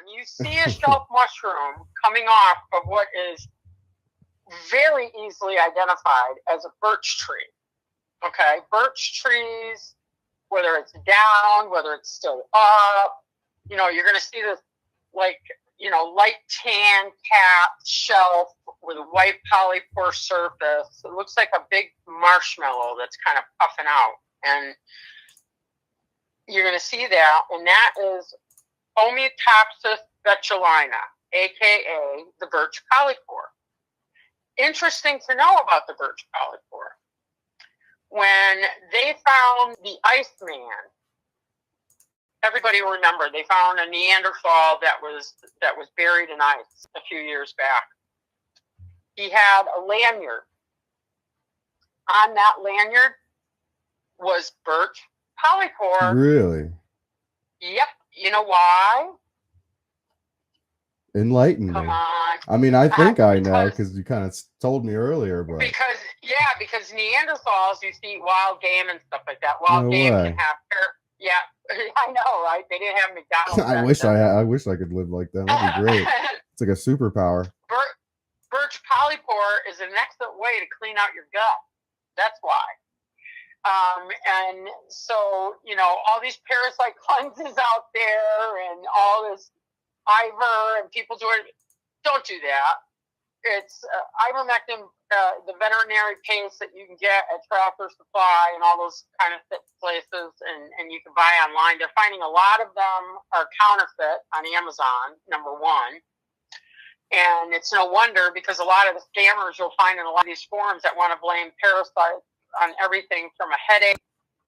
when you see a shelf mushroom coming off of what is very easily identified as a birch tree, okay? Birch trees, whether it's down, whether it's still up, you're going to see this, like, light tan capped shelf with a white polypore surface. It looks like a big marshmallow that's kind of puffing out. And you're going to see that, and that is Ometopsis betulina, a.k.a. the Birch Polypore. Interesting to know about the Birch Polypore. When they found the Iceman, everybody will remember they found a Neanderthal that was buried in ice a few years back. He had a lanyard. On that lanyard was Birch Polypore. Really? Yep. You know why? Enlighten Come me. on. I mean, I think I know because you kind of told me earlier, but because Neanderthals used to eat wild game and stuff like that. Wild game can have I know, right? They didn't have McDonald's. I wish I could live like that. That'd be great. It's like a superpower. Birch Polypore is an excellent way to clean out your gut. That's why. And so, all these parasite cleanses out there and all this Ivor and people don't do that. It's ivermectin, the veterinary paste that you can get at Tractor Supply and all those kind of places, and you can buy online. They're finding a lot of them are counterfeit on Amazon, number one. And it's no wonder, because a lot of the scammers you'll find in a lot of these forums that want to blame parasites on everything from a headache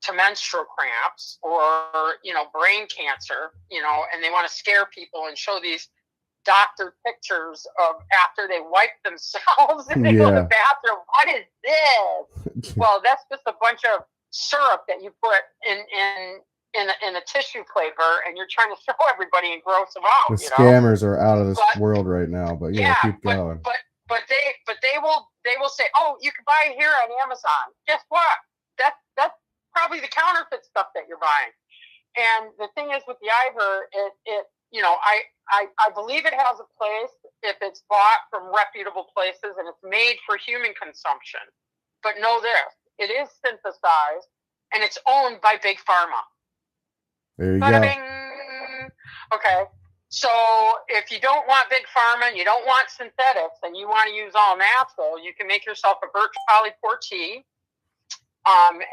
to menstrual cramps or, brain cancer, and they want to scare people and show these doctor pictures of after they wipe themselves and they go to the bathroom. What is this? Well, that's just a bunch of syrup that you put in a tissue paper, and you're trying to show everybody and gross them out. The scammers are out of this world right now, but keep going. But they will say, oh, you can buy it here on Amazon. Guess what? That's probably the counterfeit stuff that you're buying. And the thing is with the Ivor, I believe it has a place if it's bought from reputable places and it's made for human consumption. But know this, it is synthesized and it's owned by Big Pharma. There you go. Okay. So if you don't want Big Pharma and you don't want synthetics and you want to use all natural, you can make yourself a Birch Polypore tea.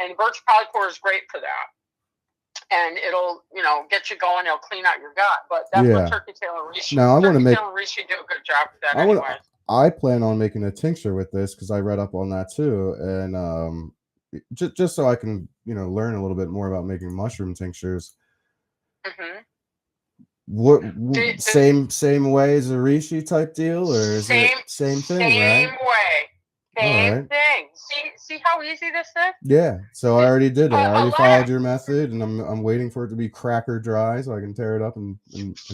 And Birch Polypore is great for that. And it'll, get you going. It'll clean out your gut. But that's what Turkey Tail and Reishi. Now, Turkey Tail and Reishi do a good job with that anyways. I plan on making a tincture with this because I read up on that too. And just so I can, learn a little bit more about making mushroom tinctures. Mm-hmm. What same way as a Reishi type deal, or is it same thing? Same way. Same thing. See how easy this is? Yeah. So I already did it. I already followed your method, and I'm waiting for it to be cracker dry so I can tear it up and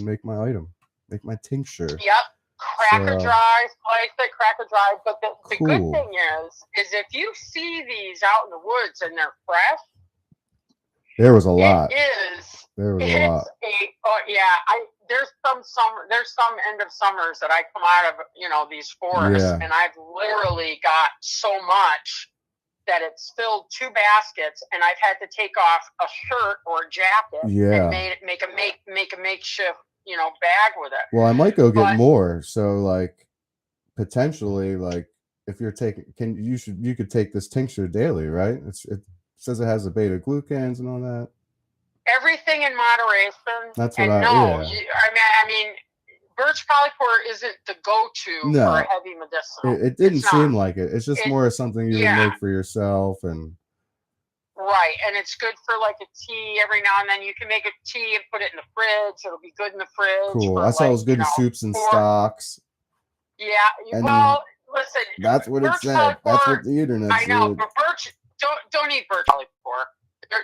make my item, make my tincture. Yep. Cracker dry, slice it, cracker dry. But the good thing is if you see these out in the woods and they're fresh. There was a lot. There was a lot. There's some end of summers that I come out of, these forests, and I've literally got so much that it's filled 2 baskets, and I've had to take off a shirt or a jacket and make a makeshift, bag with it. Well, I might go get more. So like potentially, like if you're taking, you could take this tincture daily, right? It says it has the beta glucans and all that. Everything in moderation. That's what I mean, Birch Polypore isn't the go-to for a heavy medicinal. It didn't seem like it. It's just more something you would make for yourself and. Right, and it's good for like a tea every now and then. You can make a tea and put it in the fridge. It'll be good in the fridge. Cool. I saw it was good in soups and stocks. Yeah. Well, listen. That's what it said. That's what the internet said. I know, but don't eat Birch Polypore.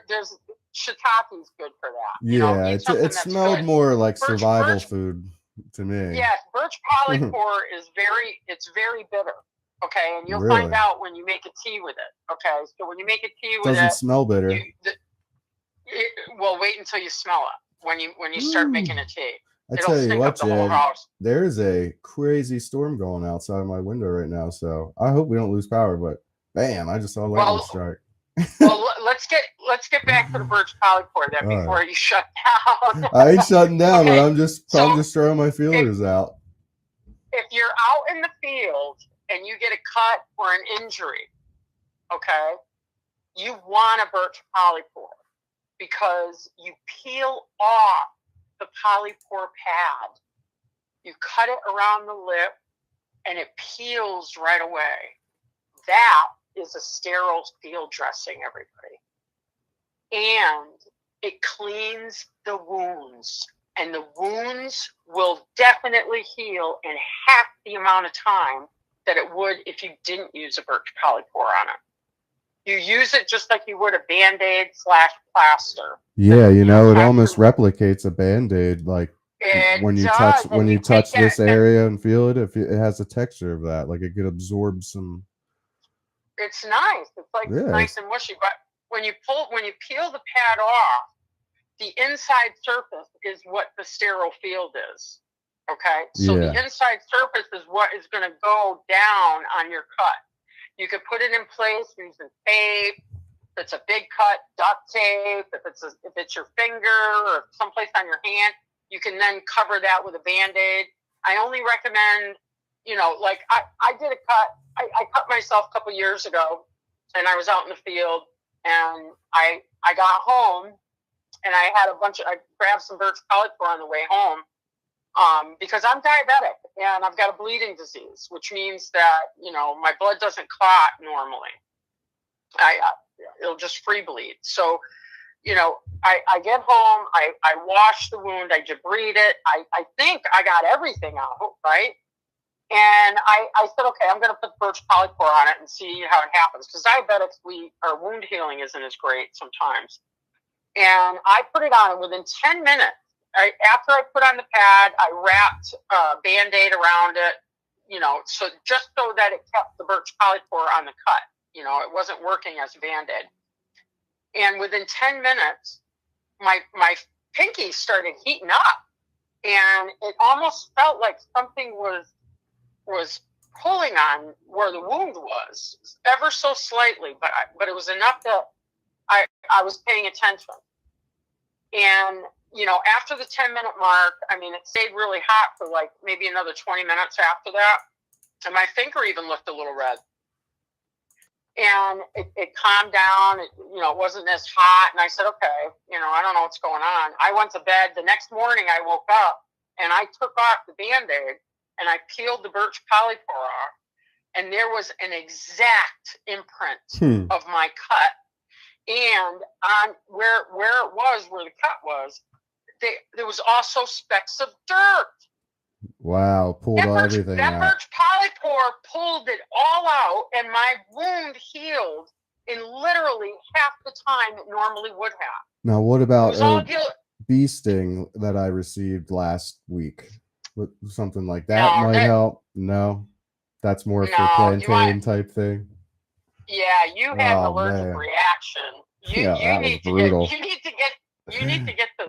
There's shiitake's good for that. Yeah, it smelled more like survival food to me. Yes, Birch Polypore is very bitter. Okay, and you'll find out when you make a tea with it. Okay, so when you make a tea with it, doesn't smell bitter. Well, wait until you smell it when you start making a tea. I It'll tell you stink what, up the whole Jen, house. there is a crazy storm going outside my window right now. So I hope we don't lose power. But bam, I just saw lightning Well, strike. let's get back to the Birch Polypore then All right. before you shut down. I ain't shutting down, but Okay, I'm just so throwing my if feelers out. if you're out in the field and you get a cut or an injury, okay, you want a Birch Polypore because you peel off the polypore pad. You cut it around the lip and it peels right away. That is a sterile field dressing, everybody. And it cleans the wounds. And the wounds will definitely heal in half the amount of time that it would if you didn't use a Birch Polypore on it. You use it just like you would a Band-Aid / plaster. Yeah, you know, it almost replicates a Band-Aid. Like It when you does. touch when you touch this area and feel it, if it has a texture of that, like it could absorb some. It's nice. It's like Yeah. nice and mushy. But when you peel the pad off, the inside surface is what the sterile field is. Okay, so Yeah. the inside surface is what is going to go down on your cut. You could put it in place using tape. If it's a big cut, duct tape. If it's your finger or someplace on your hand, you can then cover that with a Band-Aid. I only recommend, like I did a cut. I cut myself a couple years ago, and I was out in the field, and I got home, and I grabbed some Birch Polypore on the way home. Because I'm diabetic and I've got a bleeding disease, which means that, my blood doesn't clot normally. It'll just free bleed. So, I get home, I wash the wound, I debride it. I think I got everything out, right? And I said, okay, I'm going to put Birch Polypore on it and see how it happens. Because diabetics, our wound healing isn't as great sometimes. And I put it on, and within 10 minutes, after I put on the pad, I wrapped a Band-Aid around it, so just so that it kept the Birch Polypore on the cut. It wasn't working as a Band-Aid. And within 10 minutes, my pinky started heating up, and it almost felt like something was pulling on where the wound was, ever so slightly, but it was enough that I was paying attention. And after the 10-minute mark, it stayed really hot for like maybe another 20 minutes after that. And my finger even looked a little red. And it calmed down. It wasn't as hot. And I said, okay, I don't know what's going on. I went to bed. The next morning I woke up and I took off the Band-Aid and I peeled the Birch Polypore off. And there was an exact imprint of my cut. And on where the cut was, there was also specks of dirt. Wow, pulled everything out. That Birch Polypore pulled it all out, and my wound healed in literally half the time it normally would have. Now, what about bee sting that I received last week? Something like that might help? No, that's more for plantain type thing. Yeah, you had an allergic reaction. You need to get the